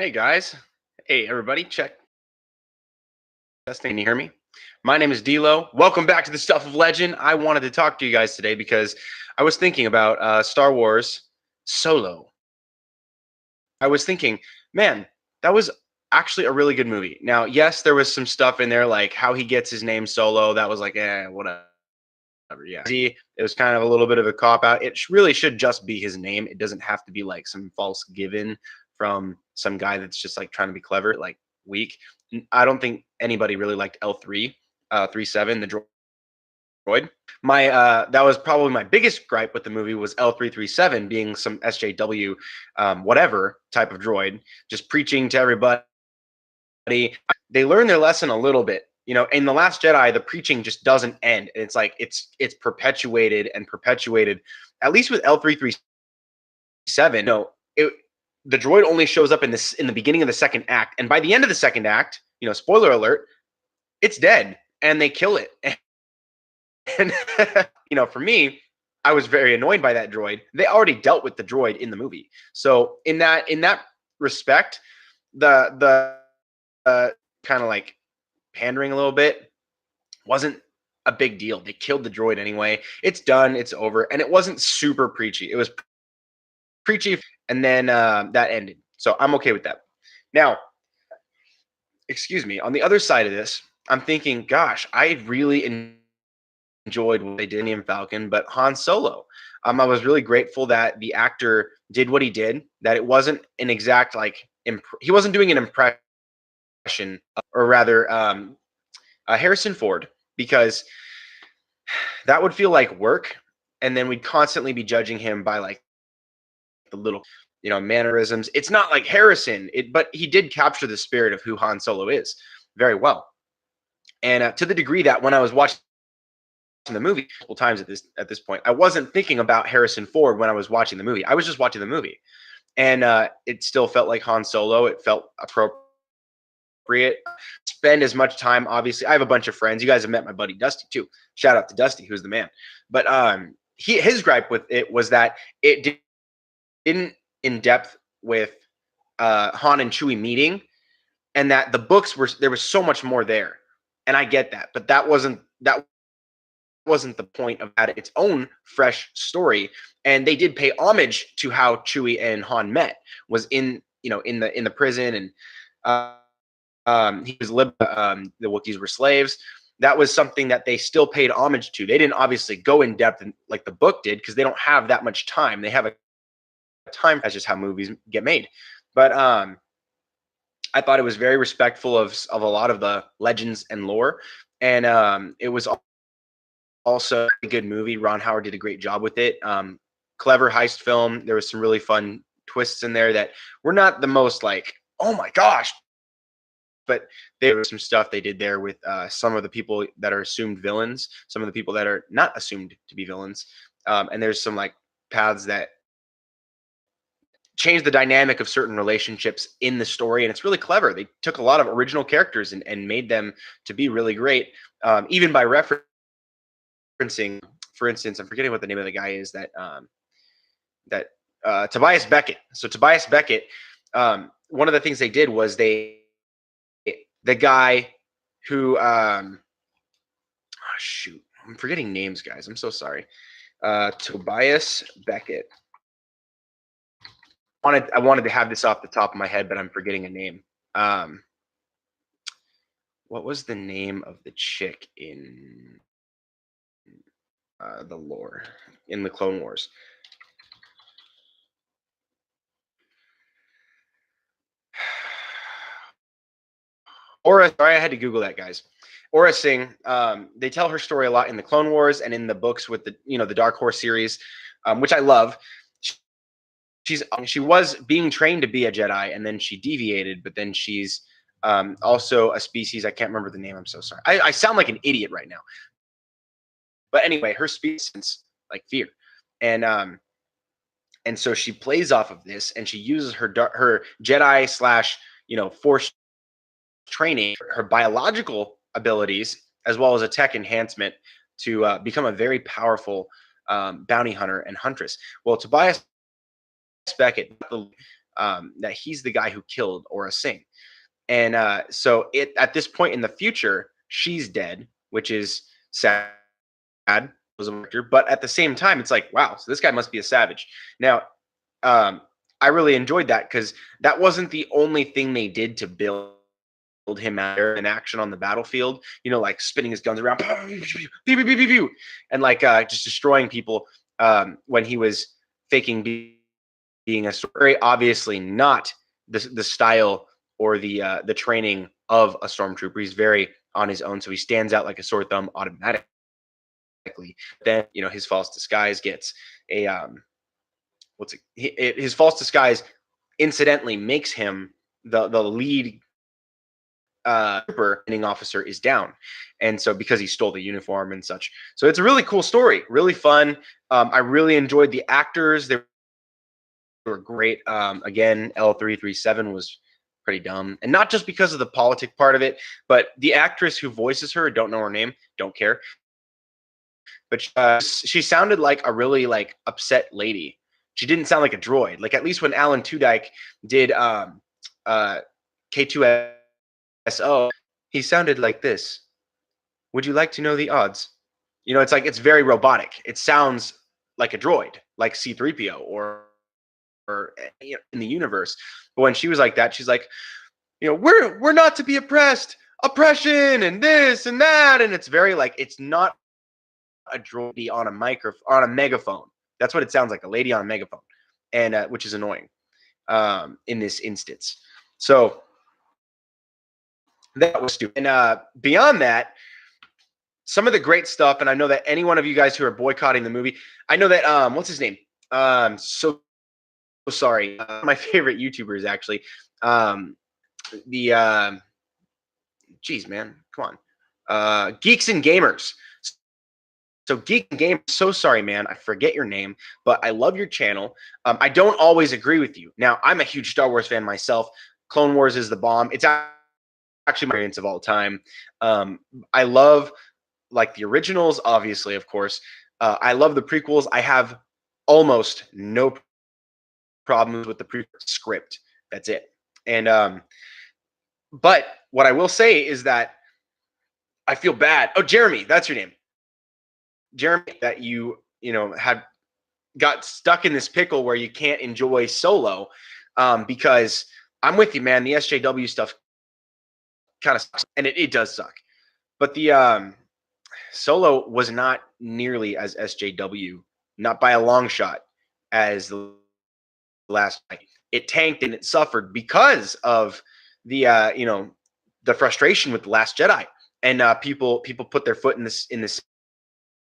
Hey guys. Hey everybody. Check. Testing. Can you hear me? My name is D'Lo. Welcome back to the Stuff of Legend. I wanted to talk to you guys today because I was thinking about Star Wars Solo. I was thinking, man, that was actually a really good movie. Now, yes, there was some stuff in there like how he gets his name Solo. That was like, whatever. Yeah. See, it was kind of a little bit of a cop out. It really should just be his name. It doesn't have to be like some false given from some guy that's just like trying to be clever, like weak. I don't think anybody really liked L3, 37, the droid. My that was probably my biggest gripe with the movie was L337 being some SJW whatever type of droid, just preaching to everybody. They learn their lesson a little bit. You know, in The Last Jedi, the preaching just doesn't end. It's like it's perpetuated and perpetuated. At least with L337, no, the droid only shows up in the beginning of the second act, and by the end of the second act, spoiler alert, it's dead, and they kill it. And for me, I was very annoyed by that droid. They already dealt with the droid in the movie, so in that respect, the kind of like pandering a little bit wasn't a big deal. They killed the droid anyway. It's done. It's over. And it wasn't super preachy. It was preachy, and then that ended. So I'm okay with that. Now, excuse me. On the other side of this, I'm thinking, gosh, I really enjoyed what they did in Falcon, but Han Solo. I was really grateful that the actor did what he did. That it wasn't an exact like he wasn't doing an impression, or rather, Harrison Ford, because that would feel like work, and then we'd constantly be judging him by like the little mannerisms. It's not like Harrison, but he did capture the spirit of who Han Solo is very well, and to the degree that when I was watching the movie multiple times at this point, I wasn't thinking about Harrison Ford when I was watching the movie. I was just watching the movie, and it still felt like Han Solo. It felt appropriate. Spend as much time. Obviously, I have a bunch of friends. You guys have met my buddy Dusty too. Shout out to Dusty, who's the man. But his gripe with it was that it didn't in depth with Han and Chewie meeting, and that the books there was so much more there. And I get that, but that wasn't the point of that. Its own fresh story, and they did pay homage to how Chewie and Han met. Was in in the prison, and he was the Wookiees were slaves. That was something that they still paid homage to. They didn't obviously go in depth like the book did because they don't have that much time. They have a time. That's just how movies get made. But I thought it was very respectful of a lot of the legends and lore, and it was also a good movie. Ron Howard did a great job with it. Clever heist film. There was some really fun twists in there that were not the most like, oh my gosh, but there was some stuff they did there with some of the people that are assumed villains, some of the people that are not assumed to be villains, and there's some like paths that change the dynamic of certain relationships in the story, and it's really clever. They took a lot of original characters and made them to be really great, even by referencing, for instance, I'm forgetting what the name of the guy is that Tobias Beckett. So Tobias Beckett, one of the things they did was the guy who shoot, I'm forgetting names, guys. I'm so sorry. Tobias Beckett. I wanted to have this off the top of my head, but I'm forgetting a name. What was the name of the chick in the lore in the Clone Wars? Aura. Sorry, I had to Google that, guys. Aura Singh. They tell her story a lot in the Clone Wars and in the books with the Dark Horse series, which I love. She was being trained to be a Jedi, and then she deviated, but then she's also a species. I can't remember the name. I'm so sorry. I sound like an idiot right now. But anyway, her species like fear, and so she plays off of this, and she uses her Jedi slash Force training, her biological abilities, as well as a tech enhancement to become a very powerful bounty hunter and huntress. Well, Tobias Beckett, that he's the guy who killed Aura Singh. And so at this point in the future, she's dead, which is sad. But at the same time, it's like, wow, so this guy must be a savage. Now, I really enjoyed that because that wasn't the only thing they did to build him out there in action on the battlefield. Like spinning his guns around, pew, pew, pew, pew, pew, and like just destroying people when he was faking being a very obviously not the style or the training of a stormtrooper. He's very on his own, so he stands out like a sore thumb automatically. Then his false disguise gets a his false disguise incidentally makes him the lead training officer is down, and so because he stole the uniform and such. So it's a really cool story, really fun. I really enjoyed the actors. They were great. Again, L337 was pretty dumb, and not just because of the politic part of it, but the actress who voices her, don't know her name, don't care, but she sounded like a really like upset lady. She didn't sound like a droid. Like at least when Alan Tudyk did K2SO, he sounded like this. Would you like to know the odds? It's like it's very robotic. It sounds like a droid, like C3PO or in the universe. But when she was like that, she's like, we're not to be oppressed, oppression, and this and that, and it's very like it's not a droid on a megaphone. That's what it sounds like, a lady on a megaphone, and which is annoying in this instance. So that was stupid. And beyond that, some of the great stuff, and I know that any one of you guys who are boycotting the movie, I know that what's his name? So sorry, my favorite YouTubers actually. Geez, man, come on, Geeks and Gamers. So Geek Gamers, so sorry, man. I forget your name, but I love your channel. I don't always agree with you. Now, I'm a huge Star Wars fan myself. Clone Wars is the bomb. It's actually my experience of all time. I love like the originals, obviously, of course. I love the prequels. I have almost no problems with the prequel script. That's it. And but what I will say is that I feel bad. Oh, Jeremy, that's your name. Jeremy, that had got stuck in this pickle where you can't enjoy Solo because I'm with you, man. The SJW stuff kind of sucks, and it does suck. But the Solo was not nearly as SJW, not by a long shot, as the last night. It tanked and it suffered because of the the frustration with the Last Jedi, and people put their foot in this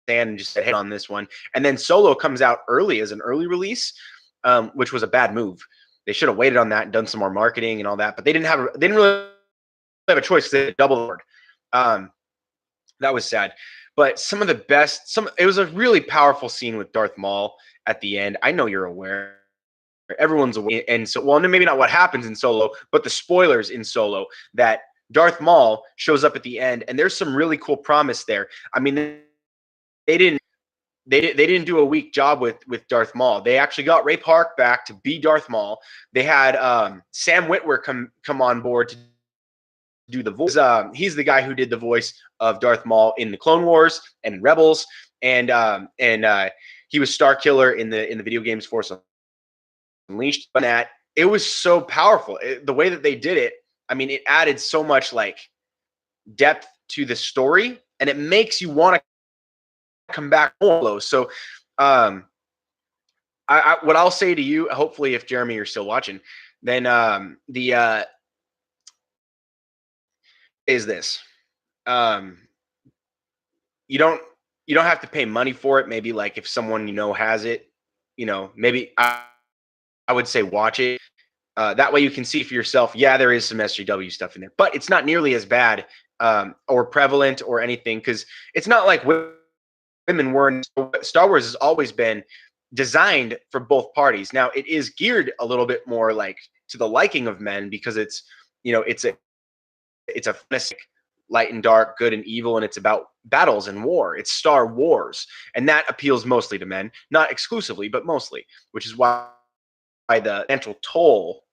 sand and just said, "Hit on this one." And then Solo comes out early as an early release, which was a bad move. They should have waited on that and done some more marketing and all that, but they didn't really have a choice. They had double board. That was sad. But some of the best, it was a really powerful scene with Darth Maul at the end. I know you're aware. Everyone's aware. And so, well, maybe not what happens in Solo, but the spoilers in Solo, that Darth Maul shows up at the end, and there's some really cool promise there. I mean, they didn't do a weak job with Darth Maul. They actually got Ray Park back to be Darth Maul. They had Sam Witwer come on board to do the voice. He's the guy who did the voice of Darth Maul in the Clone Wars and Rebels, and he was Star Killer in the video games Force Unleashed. But that it was so powerful. The way that they did it, I mean, it added so much like depth to the story, and it makes you want to come back more. So what I'll say to you, hopefully if Jeremy you're still watching, then is this. You don't have to pay money for it. Maybe like if someone has it, maybe I would say watch it. That way you can see for yourself. Yeah, there is some SJW stuff in there, but it's not nearly as bad or prevalent or anything, because it's not like women were. Star Wars has always been designed for both parties. Now it is geared a little bit more like to the liking of men, because it's it's a fantastic light and dark, good and evil, and it's about battles and war. It's Star Wars, and that appeals mostly to men, not exclusively, but mostly, which is why the financial toll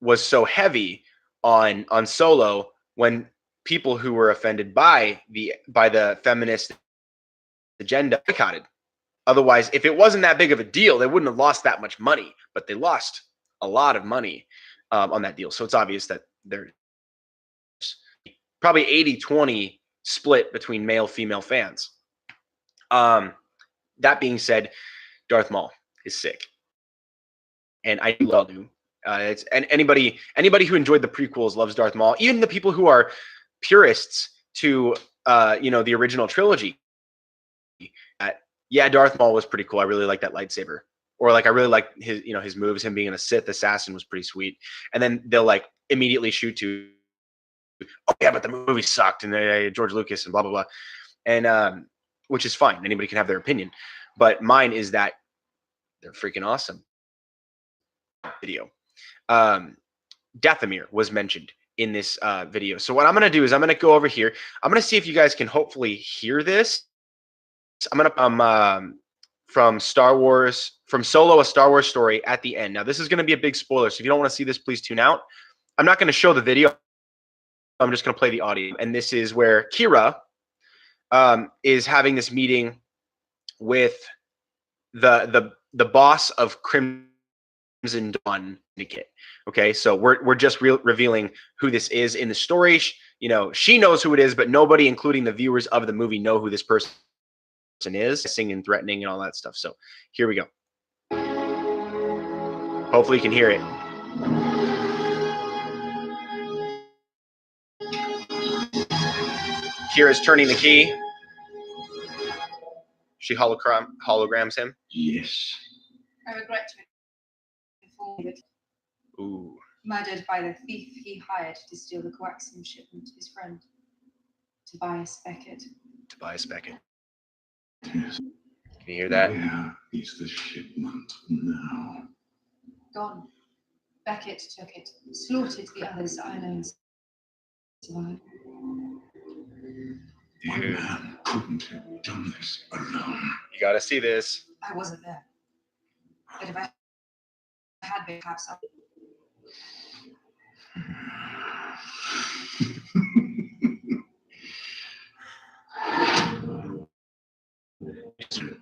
was so heavy on Solo when people who were offended by the feminist agenda boycotted. Otherwise, if it wasn't that big of a deal, they wouldn't have lost that much money. But they lost a lot of money on that deal. So it's obvious that there's probably 80-20 split between male female fans. That being said, Darth Maul is sick, and I love him. And anybody who enjoyed the prequels loves Darth Maul. Even the people who are purists to the original trilogy. Yeah, Darth Maul was pretty cool. I really like that lightsaber, or like I really like his moves. Him being a Sith assassin was pretty sweet. And then they'll like immediately shoot to, oh yeah, but the movie sucked, and George Lucas and blah blah blah, and which is fine. Anybody can have their opinion, but mine is that they're freaking awesome. Video. Dathomir was mentioned in this video. So what I'm going to do is I'm going to go over here. I'm going to see if you guys can hopefully hear this. I'm going to from Star Wars, from Solo, a Star Wars story at the end. Now, this is going to be a big spoiler. So if you don't want to see this, please tune out. I'm not going to show the video. I'm just going to play the audio. And this is where Kira is having this meeting with the boss of Crimson Dawn Syndicate. Okay, so we're just revealing who this is in the story. She knows who it is, but nobody, including the viewers of the movie, know who this person is, singing, threatening, and all that stuff. So here we go. Hopefully you can hear it. Kira's turning the key. She holograms him. Yes. I regret to inform you that Ooh. Murdered by the thief he hired to steal the coaxium shipment, his friend, Tobias Beckett. Tobias Beckett. Yes. Can you hear that? Where is the shipment now? Gone. Beckett took it, slaughtered the others. I alone survived. One man couldn't have done this alone. You got to see this. I wasn't there. But if I had been, perhaps I...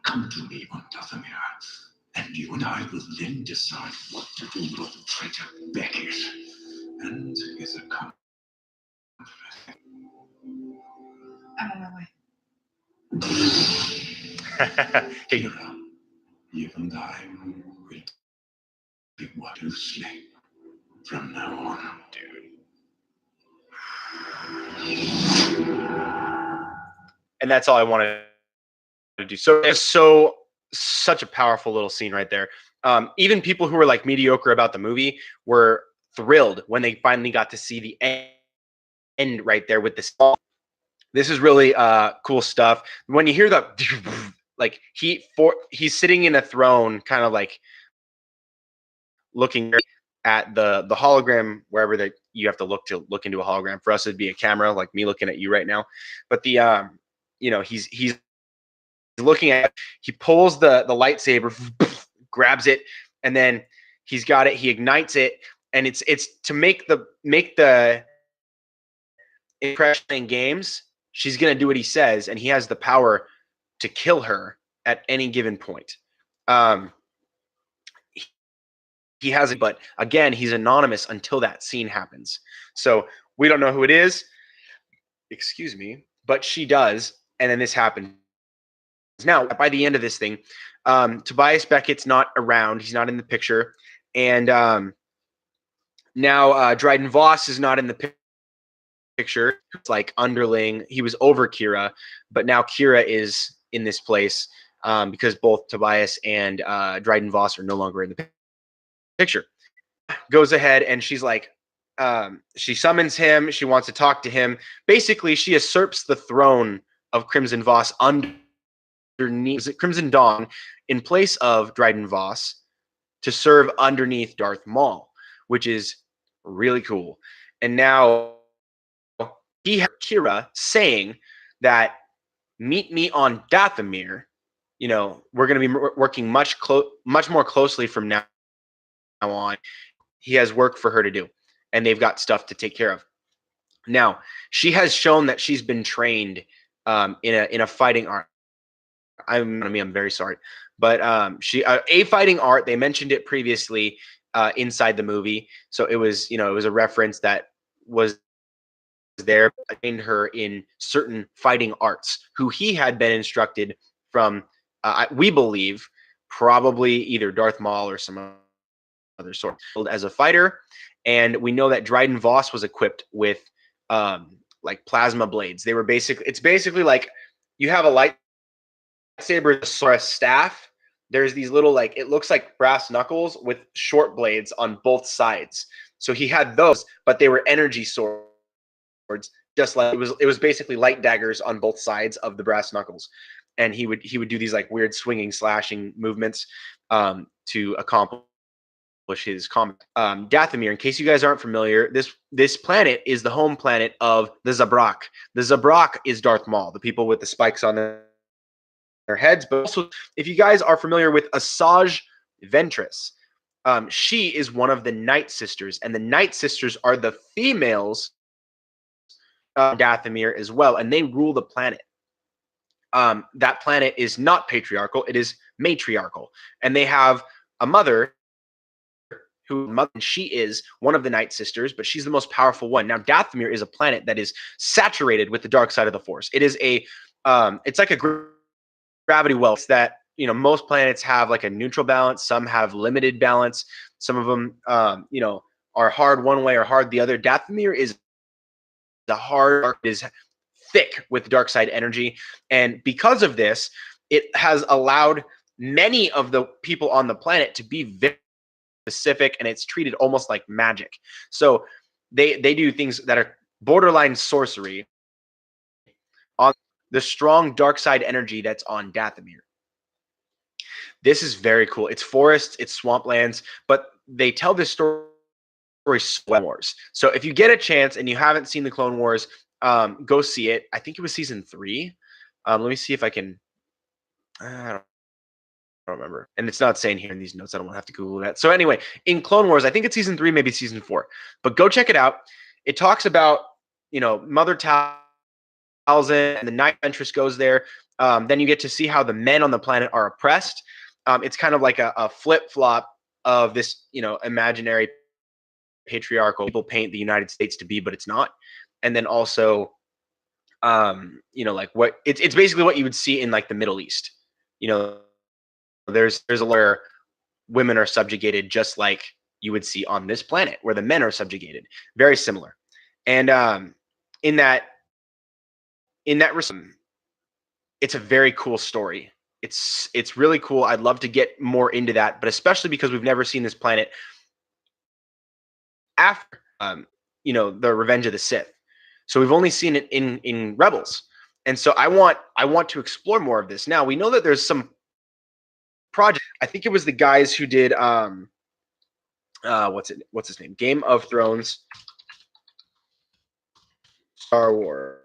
Come to me on Dathomir, and you and I will then decide what to do with the traitor Beckett and his accomplice. I'm on my way. Kira, you and I will be what you slay from now on. Dude. And that's all I wanted to do. So it's such a powerful little scene right there. Even people who were like mediocre about the movie were thrilled when they finally got to see the end right there with this. This is really cool stuff. When you hear the like he's sitting in a throne, kind of like looking at the hologram, wherever that you have to look into a hologram. For us, it'd be a camera, like me looking at you right now. But the he's looking at it. He pulls the lightsaber, grabs it, and then he's got it. He ignites it, and it's to make the impression in games. She's gonna do what he says, and he has the power to kill her at any given point. He has it, but again, he's anonymous until that scene happens. So we don't know who it is. Excuse me, but she does, and then this happens. Now, by the end of this thing, Tobias Beckett's not around. He's not in the picture, and now Dryden Voss is not in the picture. It's like underling. He was over Kira, but now Kira is in this place because both Tobias and Dryden Voss are no longer in the picture. Goes ahead and she's like, she summons him. She wants to talk to him. Basically, she usurps the throne of Crimson Voss underneath Crimson Dawn in place of Dryden Voss to serve underneath Darth Maul, which is really cool. And now he has Kira saying that meet me on Dathomir. We're going to be working much more closely from now on. He has work for her to do, and they've got stuff to take care of. Now, she has shown that she's been trained in a fighting art. I'm very sorry, but she a fighting art. They mentioned it previously inside the movie, so it was it was a reference that was there. Trained her in certain fighting arts, who he had been instructed from. We believe probably either Darth Maul or some other sort as a fighter, and we know that Dryden Voss was equipped with like plasma blades. They were it's basically like you have a lightsaber or a staff. There's these little like it looks like brass knuckles with short blades on both sides. So he had those, but they were energy swords, just like it was basically light daggers on both sides of the brass knuckles. And he would do these like weird swinging, slashing movements to accomplish his combat. Dathomir, in case you guys aren't familiar, this planet is the home planet of the Zabrak. The Zabrak is Darth Maul, the people with the spikes on their heads. But also, if you guys are familiar with Asajj Ventress, she is one of the Night Sisters, and the Night Sisters are the females of Dathomir as well, and they rule the planet. That planet is not patriarchal; it is matriarchal, and they have a mother she is one of the Night Sisters, but she's the most powerful one. Now, Dathomir is a planet that is saturated with the dark side of the Force. It is it's like a gravity well. It's that most planets have like a neutral balance. Some have limited balance. Some of them, are hard one way or hard the other. Dathomir is the hard, is thick with dark side energy, and because of this, it has allowed many of the people on the planet to be very specific, and it's treated almost like magic. So they do things that are borderline sorcery on the strong dark side energy that's on Dathomir. This is very cool. It's forests, it's swamplands, but they tell this story Clone Wars. So if you get a chance and you haven't seen the Clone Wars, go see it. I think it was season 3. Let me see if I can. I don't remember, and it's not saying here in these notes. I don't want to have to Google that. So anyway, in Clone Wars, I think it's season 3, maybe season 4, but go check it out. It talks about Mother Talzin and the Night Ventress goes there. Then you get to see how the men on the planet are oppressed. It's kind of like a flip flop of this imaginary patriarchal people paint the United States to be, but it's not. And then also, like what it's basically what you would see in like the Middle East. There's a where women are subjugated, just like you would see on this planet, where the men are subjugated. Very similar, and in that it's a very cool story. It's really cool. I'd love to get more into that, but especially because we've never seen this planet after the Revenge of the Sith. So we've only seen it in Rebels, and so I want to explore more of this. Now we know that there's some project. I think it was the guys who did what's his name? Game of Thrones, Star Wars.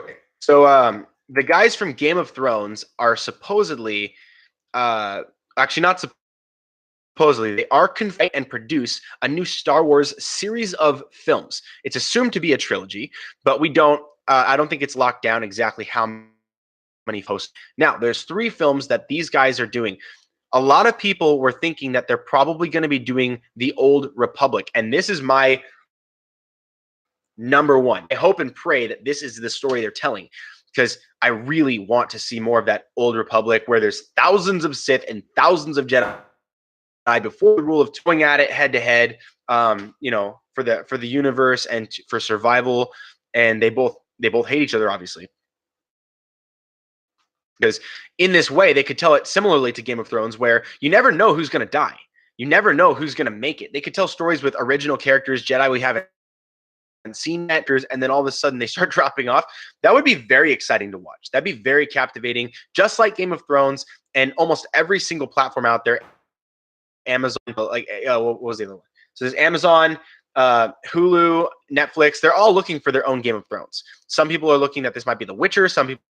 Okay. So the guys from Game of Thrones are supposedly actually not supposedly, they are confirmed and produce a new Star Wars series of films. It's assumed to be a trilogy, but we don't I don't think it's locked down exactly how many posts. Now, there's 3 films that these guys are doing. A lot of people were thinking that they're probably going to be doing the Old Republic, and this is my number one. I hope and pray that this is the story they're telling, because I really want to see more of that Old Republic where there's thousands of Sith and thousands of Jedi before the rule of going at it head to head, for the universe and for survival, and they both hate each other, obviously. Because in this way, they could tell it similarly to Game of Thrones, where you never know who's going to die. You never know who's going to make it. They could tell stories with original characters, Jedi we haven't seen actors, and then all of a sudden they start dropping off. That would be very exciting to watch. That'd be very captivating, just like Game of Thrones and almost every single platform out there. Amazon, what was the other one? So there's Amazon, Hulu, Netflix. They're all looking for their own Game of Thrones. Some people are looking that this might be The Witcher. Some people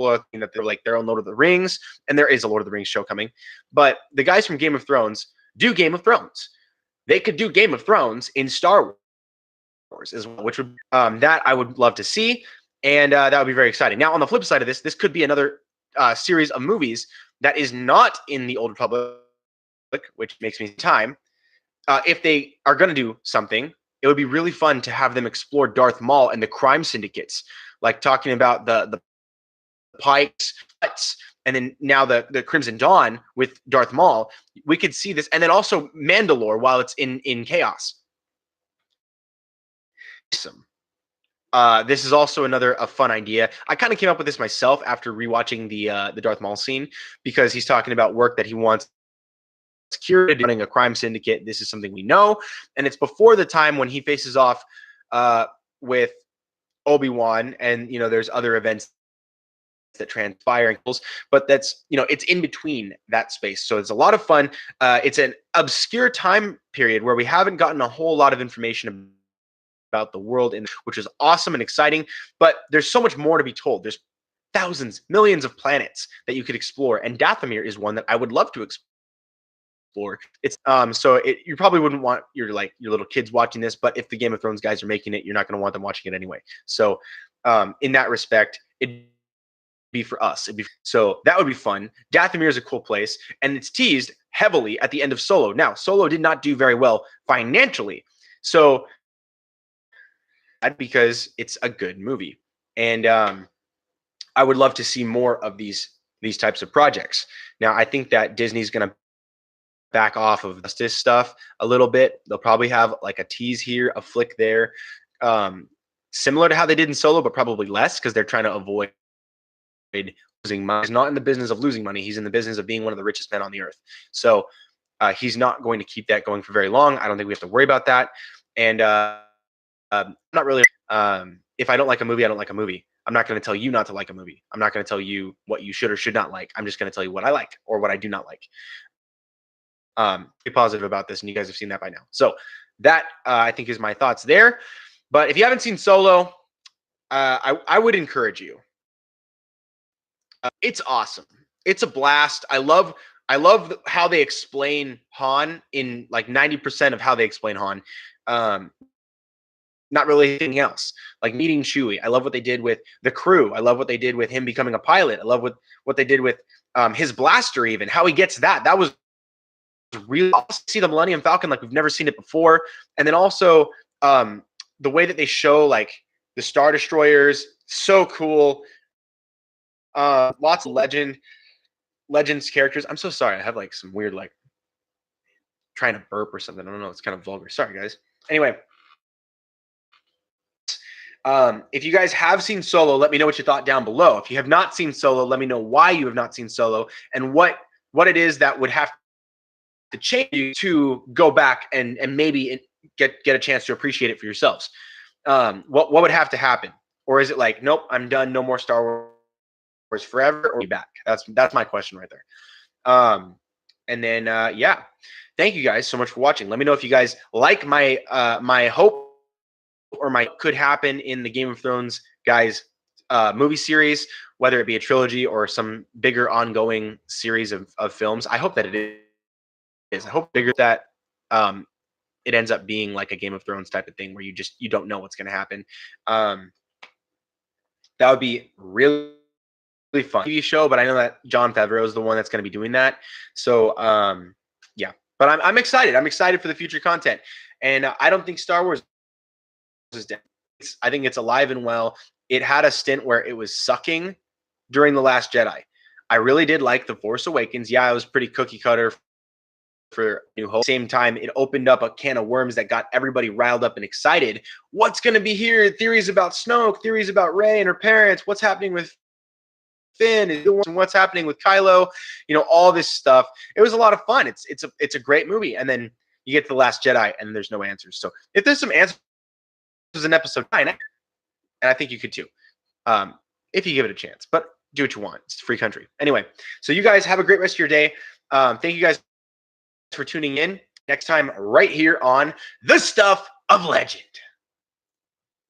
are thinking that they're like their own Lord of the Rings, and there is a Lord of the Rings show coming. But the guys from Game of Thrones do Game of Thrones. They could do Game of Thrones in Star Wars as well, which would that I would love to see, and that would be very exciting. Now, on the flip side of this could be another series of movies that is not in the Old Republic, which makes me time. If they are going to do something, it would be really fun to have them explore Darth Maul and the crime syndicates, like talking about the Pikes, and then now the Crimson Dawn with Darth Maul. We could see this, and then also Mandalore while it's in chaos. This is also a fun idea. I kind of came up with this myself after rewatching the Darth Maul scene, because he's talking about work that he wants secured, running a crime syndicate. This is something we know, and it's before the time when he faces off with Obi-Wan, and there's other events that transpire, but that's it's in between that space, so it's a lot of fun. It's an obscure time period where we haven't gotten a whole lot of information about the world, which is awesome and exciting, but there's so much more to be told. There's thousands, millions of planets that you could explore, and Dathomir is one that I would love to explore. It's you probably wouldn't want your little kids watching this, but if the Game of Thrones guys are making it, you're not going to want them watching it anyway. So in that respect, it'd be for us. So that would be fun. Dathomir is a cool place, and it's teased heavily at the end of Solo. Now, Solo did not do very well financially, so because it's a good movie, and I would love to see more of these types of projects. Now, I think that Disney's going to back off of this stuff a little bit. They'll probably have like a tease here, a flick there, similar to how they did in Solo, but probably less, because they're trying to avoid losing money. He's not in the business of losing money. He's in the business of being one of the richest men on the earth. So he's not going to keep that going for very long. I don't think we have to worry about that. And not really. If I don't like a movie, I don't like a movie. I'm not going to tell you not to like a movie. I'm not going to tell you what you should or should not like. I'm just going to tell you what I like or what I do not like. Be positive about this, and you guys have seen that by now. So that I think is my thoughts there. But if you haven't seen Solo, I would encourage you. It's awesome. It's a blast. I love how they explain Han in like 90% of how they explain Han. Not really anything else. Like meeting Chewie. I love what they did with the crew. I love what they did with him becoming a pilot. I love what they did with his blaster, even how he gets that. That was really awesome. See the Millennium Falcon like we've never seen it before. And then also the way that they show like the Star Destroyers, so cool. Lots of legends characters. I'm so sorry. I have like some weird like trying to burp or something. I don't know. It's kind of vulgar. Sorry, guys. Anyway. If you guys have seen Solo, let me know what you thought down below. If you have not seen Solo, let me know why you have not seen Solo and what it is that would have to change you to go back and maybe get a chance to appreciate it for yourselves. What would have to happen? Or is it like, nope, I'm done, no more Star Wars forever, or be back? That's my question right there. And then yeah, thank you guys so much for watching. Let me know if you guys like my my hope or my could happen in the Game of Thrones guys movie series, whether it be a trilogy or some bigger ongoing series of films. I hope that it is. I hope bigger that it ends up being like a Game of Thrones type of thing where you don't know what's going to happen. That would be really fun TV show, but I know that Jon Favreau is the one that's going to be doing that. So yeah, but I'm excited. I'm excited for the future content, and I don't think Star Wars is dead. I think it's alive and well. It had a stint where it was sucking during The Last Jedi. I really did like The Force Awakens. Yeah, it was pretty cookie cutter for New Hope. Same time, it opened up a can of worms that got everybody riled up and excited. What's going to be here? Theories about Snoke, theories about Rey and her parents. What's happening with Finn and what's happening with Kylo? All this stuff. It was a lot of fun. It's a great movie. And then you get to The Last Jedi and there's no answers. So if there's some answers in episode 9, and I think you could too, if you give it a chance. But do what you want. It's a free country. Anyway, so you guys have a great rest of your day. Thank you guys for tuning in. Next time, right here on The Stuff of Legend.